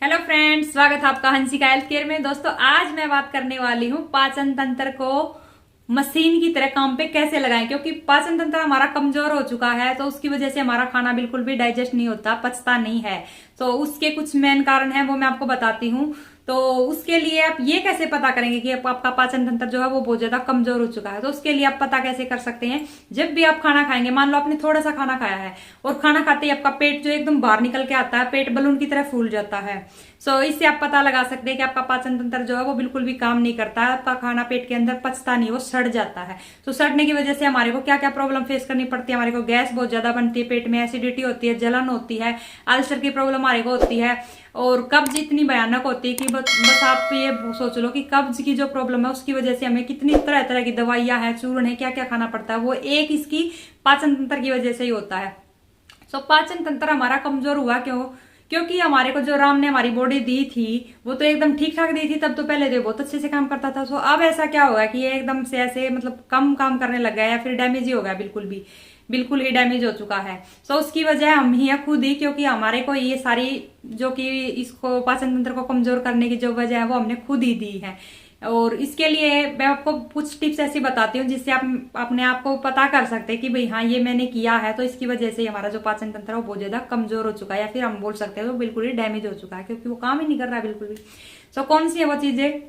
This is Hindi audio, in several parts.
हेलो फ्रेंड्स, स्वागत है आपका हंसिका हेल्थ केयर में। दोस्तों, आज मैं बात करने वाली हूँ पाचन तंत्र को मशीन की तरह काम पे कैसे लगाएं, क्योंकि पाचन तंत्र हमारा कमजोर हो चुका है। तो उसकी वजह से हमारा खाना बिल्कुल भी डाइजेस्ट नहीं होता, पचता नहीं है। तो उसके कुछ मेन कारण हैं, वो मैं आपको बताती हूँ। तो उसके लिए आप ये कैसे पता करेंगे कि आपका पाचन तंत्र जो है वो बहुत ज्यादा कमजोर हो चुका है। तो उसके लिए आप पता कैसे कर सकते हैं, जब भी आप खाना खाएंगे, मान लो आपने थोड़ा सा खाना खाया है और खाना खाते ही आपका पेट जो एकदम बाहर निकल के आता है, पेट बलून की तरह फूल जाता है। सो इससे आप पता लगा सकते हैं कि आपका पाचन तंत्र जो है वो बिल्कुल भी काम नहीं करता है, आपका खाना पेट के अंदर पचता नहीं, वो सड़ जाता है। तो सड़ने की वजह से हमारे को क्या क्या प्रॉब्लम फेस करनी पड़ती है। हमारे को गैस बहुत ज्यादा बनती है, पेट में एसिडिटी होती है, जलन होती है, अल्सर की प्रॉब्लम हमारे को होती है, और कब्ज इतनी भयानक होती है कि बस आप ये सोच लो कि कब्ज की जो प्रॉब्लम है उसकी वजह से हमें कितनी तरह तरह की दवाइयां हैं, चूर्ण है, क्या क्या खाना पड़ता है। वो एक इसकी पाचन तंत्र की वजह से ही होता है। सो पाचन तंत्र हमारा कमजोर हुआ क्यों? क्योंकि हमारे को जो राम ने हमारी बॉडी दी थी वो तो एकदम ठीक ठाक दी थी, तब तो पहले तो बहुत अच्छे से काम करता था। सो अब ऐसा क्या होगा कि ये एकदम से ऐसे मतलब कम काम करने लग गया, या फिर डैमेज ही हो गया, बिल्कुल ही डैमेज हो चुका है। सो उसकी वजह हम ही है, खुद ही, क्योंकि हमारे को ये सारी जो कि इसको पाचन तंत्र को कमजोर करने की जो वजह है वो हमने खुद ही दी है। और इसके लिए मैं आपको कुछ टिप्स ऐसी बताती हूँ जिससे आप अपने आप को पता कर सकते हैं कि भाई हाँ, ये मैंने किया है तो इसकी वजह से हमारा जो पाचन तंत्र है वो बहुत ज्यादा कमजोर हो चुका है, या फिर हम बोल सकते हैं वो बिल्कुल ही डैमेज हो चुका है, क्योंकि वो काम ही नहीं कर रहा है बिल्कुल भी। सो कौन सी है वो चीजें?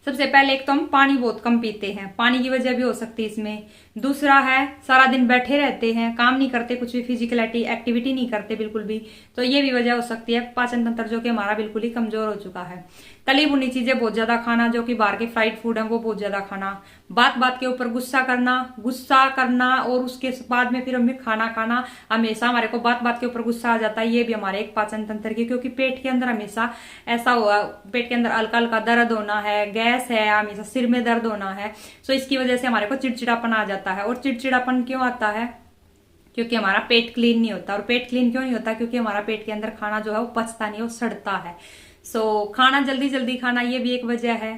सबसे पहले एक तो हम पानी बहुत कम पीते हैं, पानी की वजह भी हो सकती है इसमें। दूसरा है सारा दिन बैठे रहते हैं, काम नहीं करते, कुछ भी फिजिकल एक्टिविटी नहीं करते बिल्कुल भी, तो ये भी वजह हो सकती है पाचन तंत्र जो कि हमारा बिल्कुल ही कमजोर हो चुका है। तली भुनी चीजें बहुत ज्यादा खाना, जो कि बाहर के फ्राइड फूड है वो बहुत ज्यादा खाना, बात बात के ऊपर गुस्सा करना और उसके बाद में फिर हमें खाना खाना, हमेशा हमारे को बात बात के ऊपर गुस्सा आ जाता है, ये भी हमारे एक पाचन तंत्र की, क्योंकि पेट के अंदर हमेशा ऐसा हुआ, पेट के अंदर हल्का हल्का दर्द होना है, गैस है, हमेशा सिर में दर्द होना है। सो इसकी वजह से हमारे को चिड़चिड़ापन आ जाता है। और चिड़चिड़ापन क्यों आता है? क्योंकि हमारा पेट क्लीन नहीं होता। और पेट क्लीन क्यों नहीं होता? क्योंकि हमारा पेट के अंदर खाना जो है वो पचता नहीं, वो सड़ता है। सो खाना जल्दी जल्दी खाना, ये भी एक वजह है।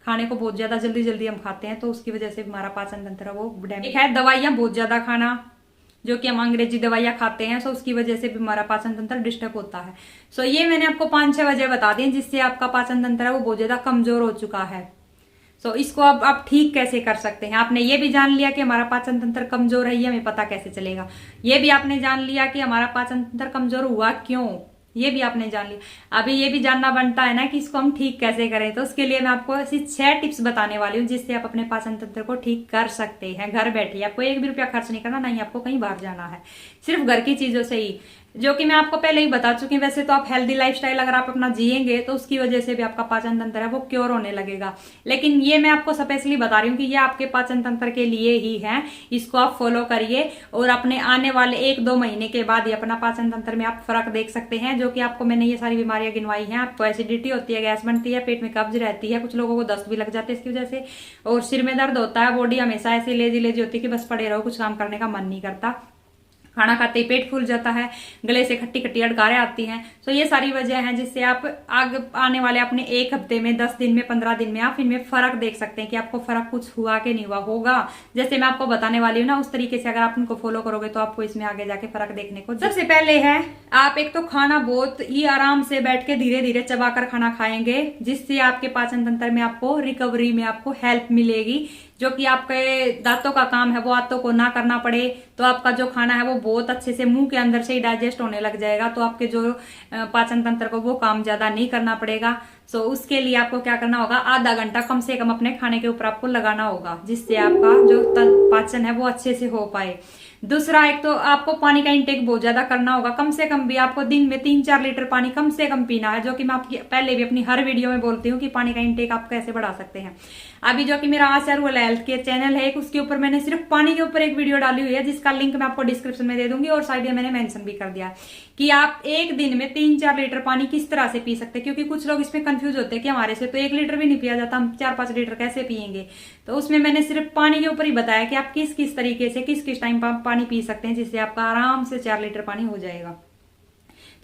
खाने को बहुत ज्यादा जल्दी जल्दी हम खाते हैं, तो उसकी वजह से हमारा पाचन तंत्र वो डैमेज है। दवाइयां बहुत ज्यादा खाना, जो कि हम अंग्रेजी दवाइयां खाते हैं, सो उसकी वजह से भी हमारा पाचन तंत्र डिस्टर्ब होता है। सो ये मैंने आपको 5-6 वजह बता दी जिससे आपका पाचन तंत्र है वो बहुत ज्यादा कमजोर हो चुका है। सो इसको अब आप ठीक कैसे कर सकते हैं? आपने ये भी जान लिया कि हमारा पाचन तंत्र कमजोर है, ये हमें पता कैसे चलेगा। ये भी आपने जान लिया कि हमारा पाचन तंत्र कमजोर हुआ क्यों, ये भी आपने जान लिया। अभी ये भी जानना बनता है ना कि इसको हम ठीक कैसे करें। तो उसके लिए मैं आपको ऐसी 6 टिप्स बताने वाली हूँ जिससे आप अपने पाचन तंत्र को ठीक कर सकते हैं घर बैठे। आपको 1 भी रुपया खर्च नहीं करना, नहीं आपको कहीं बाहर जाना है, सिर्फ घर की चीजों से ही, जो कि मैं आपको पहले ही बता चुकी हूँ। वैसे तो आप हेल्दी लाइफस्टाइल अगर आप अपना जिएंगे तो उसकी वजह से भी आपका पाचन तंत्र है वो क्योर होने लगेगा। लेकिन ये मैं आपको स्पेशली बता रही हूँ कि ये आपके पाचन तंत्र के लिए ही है, इसको आप फॉलो करिए और अपने आने वाले 1-2 महीने के बाद ही अपना पाचन तंत्र में आप फर्क देख सकते हैं। जो कि आपको मैंने ये सारी बीमारियां गिनवाई हैं, आपको एसिडिटी होती है, गैस बनती है, पेट में कब्ज रहती है, कुछ लोगों को दस्त भी लग जाते हैं इसकी वजह से, और सिर में दर्द होता है, बॉडी हमेशा ऐसी लेजी लेजी होती है कि बस पड़े रहो, कुछ काम करने का मन नहीं करता, खाना खाते ही पेट फूल जाता है, गले से खट्टी खट्टी अड़कारें आती हैं। तो ये सारी वजह हैं जिससे आप आगे आने वाले अपने 1 हफ्ते में, 10 दिन में, 15 दिन में आप इनमें फर्क देख सकते हैं कि आपको फर्क कुछ हुआ कि नहीं हुआ। होगा जैसे मैं आपको बताने वाली हूँ ना, उस तरीके से अगर आप इनको फॉलो करोगे तो आपको इसमें आगे जाके फर्क देखने को। सबसे पहले है, आप एक तो खाना बहुत ही आराम से बैठ के धीरे धीरे चबाकर खाना खाएंगे, जिससे आपके पाचन तंत्र में आपको रिकवरी में आपको हेल्प मिलेगी। जो कि आपके दांतों का काम है वो दांतों को ना करना पड़े, तो आपका जो खाना है वो बहुत अच्छे से मुंह के अंदर से ही डाइजेस्ट होने लग जाएगा। तो आपके जो पाचन तंत्र को वो काम ज्यादा नहीं करना पड़ेगा। सो उसके लिए आपको क्या करना होगा, आधा घंटा कम से कम अपने खाने के ऊपर आपको लगाना होगा, जिससे आपका जो पाचन है वो अच्छे से हो पाए। दूसरा, एक तो आपको पानी का इंटेक बहुत ज्यादा करना होगा, कम से कम भी आपको दिन में 3-4 लीटर पानी कम से कम पीना है। जो कि मैं आपकी पहले भी अपनी हर वीडियो में बोलती हूँ कि पानी का इंटेक आप कैसे बढ़ा सकते हैं। अभी जो कि मेरा आचार वाला हेल्थ केयर चैनल है, उसके ऊपर मैंने सिर्फ पानी के ऊपर एक वीडियो डाली हुई है, जिसका लिंक मैं आपको डिस्क्रिप्शन में दे दूंगी, और साइड में मैंने मेंशन भी कर दिया कि आप एक दिन में 3-4 लीटर पानी किस तरह से पी सकते हैं। क्योंकि कुछ लोग इसमें कंफ्यूज होते हैं कि हमारे से तो 1 लीटर भी नहीं पिया जाता, हम 4-5 लीटर कैसे पियेंगे। तो उसमें मैंने सिर्फ पानी के ऊपर ही बताया कि आप किस किस तरीके से किस किस टाइम पर पानी पी सकते हैं, जिससे आपका आराम से 4 लीटर पानी हो जाएगा।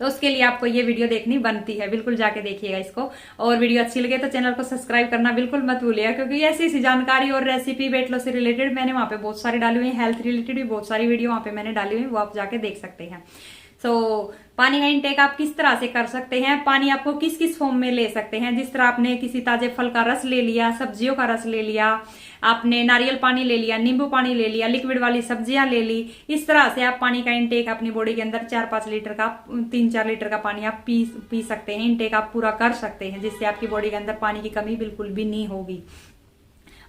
तो उसके लिए आपको ये वीडियो देखनी बनती है, बिल्कुल जाके देखिएगा इसको। और वीडियो अच्छी लगे तो चैनल को सब्सक्राइब करना बिल्कुल मत भूलिएगा, क्योंकि ऐसी सी जानकारी और रेसिपी वेट लॉस से रिलेटेड मैंने वहां पे बहुत सारी डाली हुई है, हेल्थ रिलेटेड भी बहुत सारी वीडियो वहां पे मैंने डाली हुई है, वो आप जाके देख सकते हैं। सो पानी का इंटेक आप किस तरह से कर सकते हैं, पानी आपको किस किस फॉर्म में ले सकते हैं। जिस तरह आपने किसी ताजे फल का रस ले लिया, सब्जियों का रस ले लिया, आपने नारियल पानी ले लिया, नींबू पानी ले लिया, लिक्विड वाली सब्जियां ले ली, इस तरह से आप पानी का इंटेक अपनी बॉडी के अंदर 4-5 लीटर का 3-4 लीटर का पानी आप पी सकते हैं। इंटेक आप पूरा कर सकते हैं, जिससे आपकी बॉडी के अंदर पानी की कमी बिल्कुल भी नहीं होगी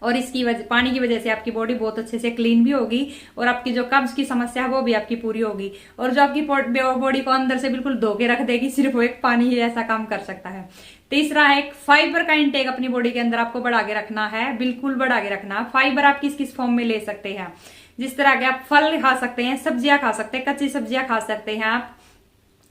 और इसकी वजह पानी की वजह से आपकी बॉडी बहुत अच्छे से क्लीन भी होगी और आपकी जो कब्ज की समस्या है वो भी आपकी पूरी होगी और जो आपकी बॉडी को अंदर से बिल्कुल धो के रख देगी, सिर्फ वो एक पानी ही ऐसा काम कर सकता है। तीसरा है एक फाइबर का इंटेक अपनी बॉडी के अंदर आपको बढ़ा के रखना है, बिल्कुल बढ़ा के रखना। फाइबर आप किस किस फॉर्म में ले सकते हैं, जिस तरह के आप फल खा सकते हैं, सब्जियां खा सकते हैं, कच्ची सब्जियां खा सकते हैं, आप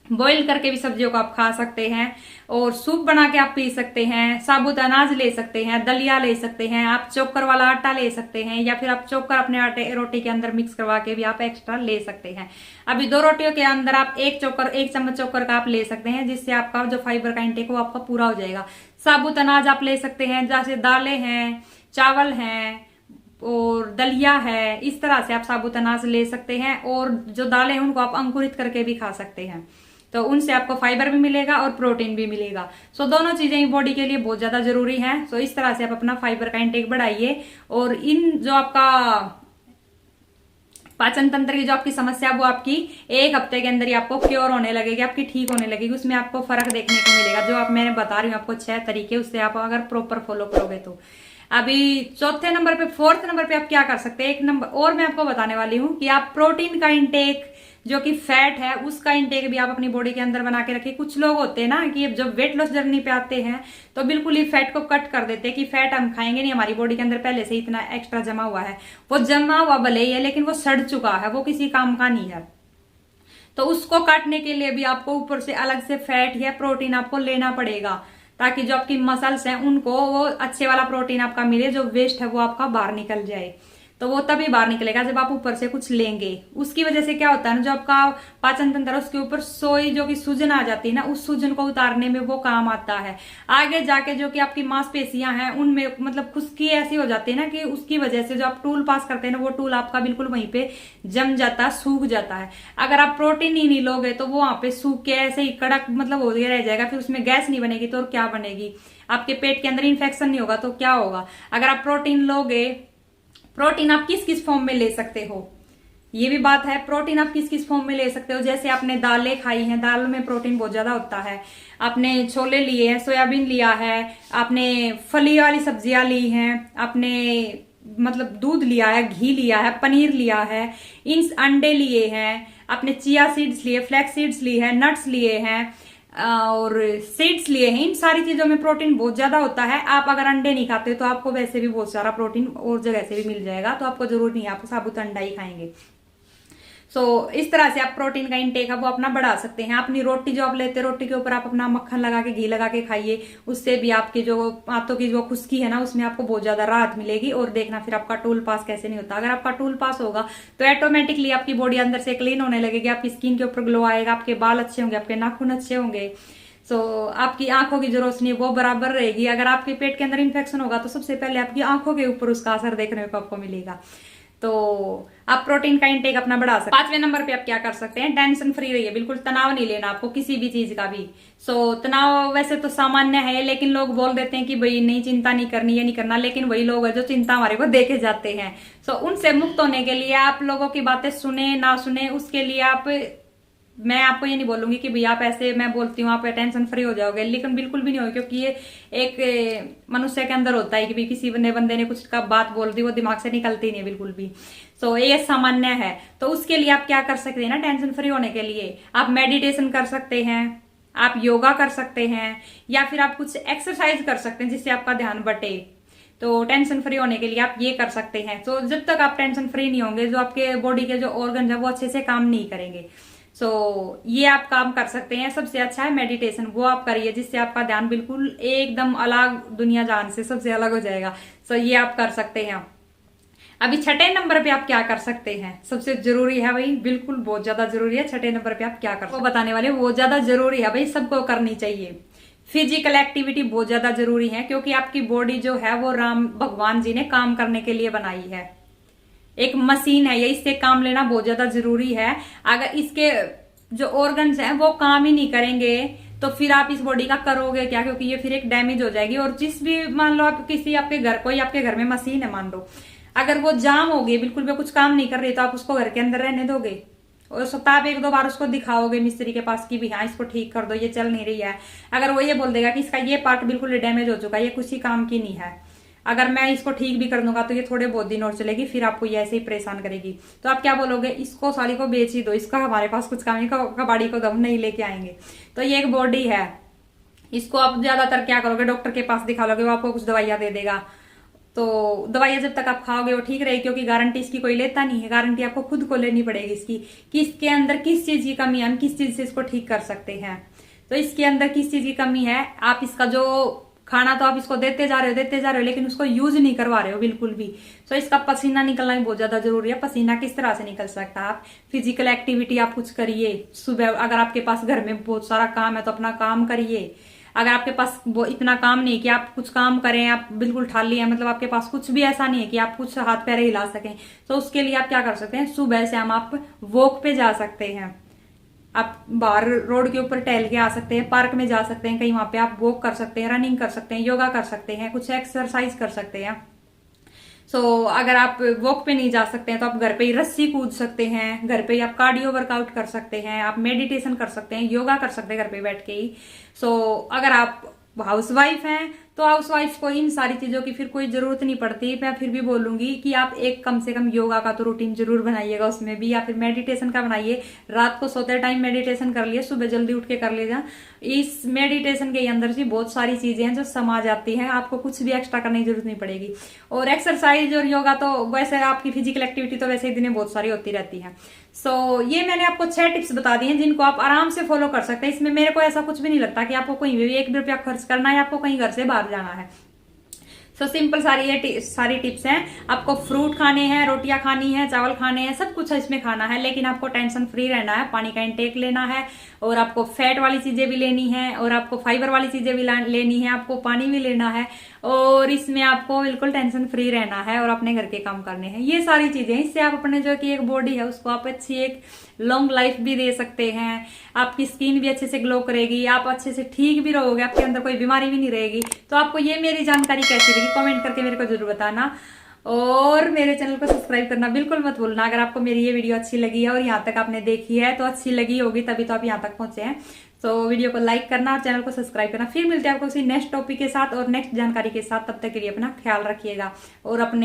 बॉईल करके भी सब्जियों को आप खा सकते हैं और सूप बना के आप पी सकते हैं, साबुत अनाज ले सकते हैं, दलिया ले सकते हैं, आप चोकर वाला आटा ले सकते हैं या फिर आप चोकर अपने आटे रोटी के अंदर मिक्स करवा के भी आप एक्स्ट्रा ले सकते हैं। अभी 2 रोटियों के अंदर आप 1 चम्मच चोकर का आप ले सकते हैं, जिससे आपका जो फाइबर का इंटेक वो आपका पूरा हो जाएगा। साबुत अनाज आप ले सकते हैं, जैसे दालें हैं, चावल हैं और दलिया है, इस तरह से आप साबुत अनाज ले सकते हैं और जो दालें हैं उनको आप अंकुरित करके भी खा सकते हैं, तो उनसे आपको फाइबर भी मिलेगा और प्रोटीन भी मिलेगा। सो दोनों चीजें बॉडी के लिए बहुत ज्यादा जरूरी हैं। सो इस तरह से आप अपना फाइबर का इंटेक बढ़ाइए और इन जो आपका पाचन तंत्र की जो आपकी समस्या वो आपकी 1 हफ्ते के अंदर ही आपको क्योर होने लगेगी, आपकी ठीक होने लगेगी, उसमें आपको फर्क देखने को मिलेगा। जो आप मैंने बता रही हूँ आपको 6 तरीके, उससे आप अगर प्रॉपर फॉलो करोगे तो। अभी 4th नंबर पे आप क्या कर सकते हैं, 1 नंबर और मैं आपको बताने वाली हूँ कि आप प्रोटीन का इंटेक जो कि फैट है उसका इंटेक भी आप अपनी बॉडी के अंदर बना के रखिए। कुछ लोग होते हैं ना कि जब वेट लॉस जर्नी पे आते हैं तो बिल्कुल ही फैट को कट कर देते हैं कि फैट हम खाएंगे नहीं, हमारी बॉडी के अंदर पहले से इतना एक्स्ट्रा जमा हुआ है, वो जमा हुआ भले ही है लेकिन वो सड़ चुका है, वो किसी काम का नहीं है। तो उसको काटने के लिए भी आपको ऊपर से अलग से फैट या प्रोटीन आपको लेना पड़ेगा, ताकि जो आपकी मसल्स हैं उनको वो अच्छे वाला प्रोटीन आपका मिले, जो वेस्ट है वो आपका बाहर निकल जाए। तो वो तभी बाहर निकलेगा जब आप ऊपर से कुछ लेंगे। उसकी वजह से क्या होता है ना, जो आपका पाचन तंत्र है उसके ऊपर सोई जो कि सूजन आ जाती है ना, उस सूजन को उतारने में वो काम आता है। आगे जाके जो कि आपकी मांसपेशियां हैं उनमें मतलब खुश्की ऐसी हो जाती है ना कि उसकी वजह से जो आप टूल पास करते हैं ना, वो टूल आपका बिल्कुल वहीं पे जम जाता है, सूख जाता है। अगर आप प्रोटीन ही नहीं लोगे तो वो वहां पे सूख के ऐसे ही कड़क मतलब हो रह जाएगा, फिर उसमें गैस नहीं बनेगी तो और क्या बनेगी, आपके पेट के अंदर इन्फेक्शन नहीं होगा तो क्या होगा। अगर आप प्रोटीन लोगे, प्रोटीन आप किस किस फॉर्म में ले सकते हो, ये भी बात है। प्रोटीन आप किस किस फॉर्म में ले सकते हो, जैसे आपने दालें खाई हैं, दालों में प्रोटीन बहुत ज्यादा होता है। आपने छोले लिए हैं, सोयाबीन लिया है, आपने फली वाली सब्जियां ली हैं, आपने मतलब दूध लिया है, घी लिया है, पनीर लिया है, इन अंडे लिए हैं, आपने चिया सीड्स लिए, फ्लैक्स सीड्स ली है, नट्स लिए हैं और सीड्स लिए हैं। इन सारी चीजों में प्रोटीन बहुत ज्यादा होता है। आप अगर अंडे नहीं खाते तो आपको वैसे भी बहुत सारा प्रोटीन और जगह से भी मिल जाएगा, तो आपको जरूर नहीं है आप साबुत अंडा ही खाएंगे। इस तरह से आप प्रोटीन का इंटेक है वो अपना बढ़ा सकते हैं। अपनी रोटी जो आप लेते हैं, रोटी के ऊपर आप अपना मक्खन लगा के, घी लगा के खाइए, उससे भी आपकी जो हाथों की जो खुश्की है ना उसमें आपको बहुत ज्यादा राहत मिलेगी। और देखना फिर आपका टूल पास कैसे नहीं होता। अगर आपका टूल पास होगा तो ऑटोमेटिकली आपकी बॉडी अंदर से क्लीन होने लगेगी, आपकी स्किन के ऊपर ग्लो आएगा, आपके बाल अच्छे होंगे, आपके नाखून अच्छे होंगे। आपकी आंखों की जो रोशनी है वो बराबर रहेगी। अगर आपके पेट के अंदर इन्फेक्शन होगा तो सबसे पहले आपकी आंखों के ऊपर उसका असर देखने को आपको मिलेगा। तो आप प्रोटीन का इंटेक अपना बढ़ा सकते हैं। 5वें नंबर पे आप क्या कर सकते हैं, टेंशन फ्री रहिए, बिल्कुल तनाव नहीं लेना आपको किसी भी चीज का भी। तनाव वैसे तो सामान्य है, लेकिन लोग बोल देते हैं कि भाई नहीं चिंता नहीं करनी, ये नहीं करना, लेकिन वही लोग हैं जो चिंता हमारे को देके जाते हैं। उनसे मुक्त होने के लिए आप लोगों की बातें सुने ना सुने, उसके लिए मैं आपको ये नहीं बोलूंगी कि भैया आप ऐसे मैं बोलती हूँ आप टेंशन फ्री हो जाओगे, लेकिन बिल्कुल भी नहीं होगी, क्योंकि ये एक मनुष्य के अंदर होता है कि भी किसी बंदे ने कुछ का बात बोल दी, वो दिमाग से निकलती नहीं है बिल्कुल भी। ये सामान्य है। तो उसके लिए आप क्या कर सकते हैं ना, टेंशन फ्री होने के लिए आप मेडिटेशन कर सकते हैं, आप योगा कर सकते हैं, या फिर आप कुछ एक्सरसाइज कर सकते हैं जिससे आपका ध्यान बटे। तो टेंशन फ्री होने के लिए आप ये कर सकते हैं। जब तक आप टेंशन फ्री नहीं होंगे, जो आपके बॉडी के जो ऑर्गन है वो अच्छे से काम नहीं करेंगे। ये आप काम कर सकते हैं। सबसे अच्छा है मेडिटेशन, वो आप करिए जिससे आपका ध्यान बिल्कुल एकदम अलग दुनिया जान से सबसे अलग हो जाएगा। ये आप कर सकते हैं। अभी 6ठे नंबर पे आप क्या कर सकते हैं, सबसे जरूरी है भाई, बिल्कुल बहुत ज्यादा जरूरी है। 6ठे नंबर पे आप क्या कर सकते हैं वो बताने वाले, वो ज्यादा जरूरी है भाई, सबको करनी चाहिए। फिजिकल एक्टिविटी बहुत ज्यादा जरूरी है, क्योंकि आपकी बॉडी जो है वो राम भगवान जी ने काम करने के लिए बनाई है, एक मशीन है ये, इससे काम लेना बहुत ज्यादा जरूरी है। अगर इसके जो ऑर्गन्स हैं वो काम ही नहीं करेंगे, तो फिर आप इस बॉडी का करोगे क्या, क्योंकि ये फिर एक डैमेज हो जाएगी। और जिस भी मान लो आप किसी आपके घर, कोई आपके घर में मशीन है मान लो, अगर वो जाम होगी, बिल्कुल भी कुछ काम नहीं कर रही, तो आप उसको घर के अंदर रहने दोगे? हो सकता है आप एक दो बार उसको दिखाओगे मिस्त्री के पास कि भी हाँ इसको ठीक कर दो, ये चल नहीं रही है। अगर वो ये बोल देगा कि इसका ये पार्ट बिल्कुल डैमेज हो चुका है, ये कुछ ही काम की नहीं है, अगर मैं इसको ठीक भी कर दूंगा तो ये थोड़े बहुत दिन और चलेगी, फिर आपको ये ऐसे ही परेशान करेगी, तो आप क्या बोलोगे? इसको साली को बेच ही दो, इसका हमारे पास कुछ काम नहीं, कबाड़ी को दम नहीं लेके आएंगे। तो ये एक बॉडी है, इसको आप ज्यादातर क्या करोगे? डॉक्टर के पास दिखा लोगे, वो आपको कुछ दवाइयां दे देगा। तो दवाइयां जब तक आप खाओगे वो ठीक रहेगी, क्योंकि गारंटी इसकी कोई लेता नहीं है, गारंटी आपको खुद को लेनी पड़ेगी इसकी, कि इसके अंदर किस चीज की कमी है, हम किस चीज से इसको ठीक कर सकते हैं। तो इसके अंदर किस चीज की कमी है, आप इसका जो खाना तो आप इसको देते जा रहे हो, लेकिन उसको यूज नहीं करवा रहे हो बिल्कुल भी। तो इसका पसीना निकलना भी बहुत ज्यादा जरूरी है। पसीना किस तरह से निकल सकता है? आप फिजिकल एक्टिविटी आप कुछ करिए सुबह, अगर आपके पास घर में बहुत सारा काम है तो अपना काम करिए। अगर आपके पास वो इतना काम नहीं कि आप कुछ काम करें, आप बिल्कुल खाली है, मतलब आपके पास कुछ भी ऐसा नहीं है कि आप कुछ हाथ पैर हिला सकें, तो उसके लिए आप क्या कर सकते हैं? सुबह से हम आप वॉक पे जा सकते हैं, आप बाहर रोड के ऊपर टहल के आ सकते हैं, पार्क में जा सकते हैं, कहीं वहां पे आप वॉक कर सकते हैं, रनिंग कर सकते हैं, योगा कर सकते हैं, कुछ एक्सरसाइज कर सकते हैं। अगर आप वॉक पे नहीं जा सकते हैं तो आप घर पे ही रस्सी कूद सकते हैं, घर पे ही आप कार्डियो वर्कआउट कर सकते हैं, आप मेडिटेशन कर सकते हैं, योगा कर सकते हैं घर पे बैठ के ही। अगर आप हाउसवाइफ हैं तो हाउसवाइफ को इन सारी चीजों की फिर कोई जरूरत नहीं पड़ती। मैं फिर भी बोलूंगी कि आप एक कम से कम योगा का तो रूटीन जरूर बनाइएगा उसमें भी, या फिर मेडिटेशन का बनाइए। रात को सोते टाइम मेडिटेशन कर लिए, सुबह जल्दी उठ के कर लीजिए। इस मेडिटेशन के अंदर से बहुत सारी चीजें हैं जो समा जाती हैं, आपको कुछ भी एक्स्ट्रा करने की जरूरत नहीं पड़ेगी। और एक्सरसाइज और योगा तो वैसे आपकी फिजिकल एक्टिविटी तो वैसे ही दिन में बहुत सारी होती रहती है। ये मैंने आपको 6 टिप्स बता दी हैं जिनको आप आराम से फॉलो कर सकते हैं। इसमें मेरे को ऐसा कुछ भी नहीं लगता कि आपको कहीं भी 1 भी रुपया खर्च करना है, आपको कहीं घर से बाहर जाना है। सिंपल सारी टिप्स हैं। आपको फ्रूट खाने हैं, रोटियां खानी है, चावल खाने हैं, सब कुछ इसमें खाना है, लेकिन आपको टेंशन फ्री रहना है। पानी का इंटेक लेना है, और आपको फैट वाली चीजें भी लेनी है, और आपको फाइबर वाली चीजें भी लेनी है, आपको पानी भी लेना है, और इसमें आपको बिल्कुल टेंशन फ्री रहना है, और अपने घर के काम करने हैं। ये सारी चीजें, इससे आप अपने जो कि एक बॉडी है उसको आप अच्छी एक लॉन्ग लाइफ भी दे सकते हैं। आपकी स्किन भी अच्छे से ग्लो करेगी, आप अच्छे से ठीक भी रहोगे, आपके अंदर कोई बीमारी भी नहीं रहेगी। तो आपको ये मेरी जानकारी कैसी लगी कमेंट करके मेरे को जरूर बताना, और मेरे चैनल को सब्सक्राइब करना बिल्कुल मत भूलना। अगर आपको मेरी ये वीडियो अच्छी लगी है और यहाँ तक आपने देखी है तो अच्छी लगी होगी, तभी तो आप यहाँ तक पहुंचे हैं। वीडियो को लाइक करना और चैनल को सब्सक्राइब करना। फिर मिलते हैं आपको किसी नेक्स्ट टॉपिक के साथ और नेक्स्ट जानकारी के साथ। तब तक के लिए अपना ख्याल रखिएगा और अपने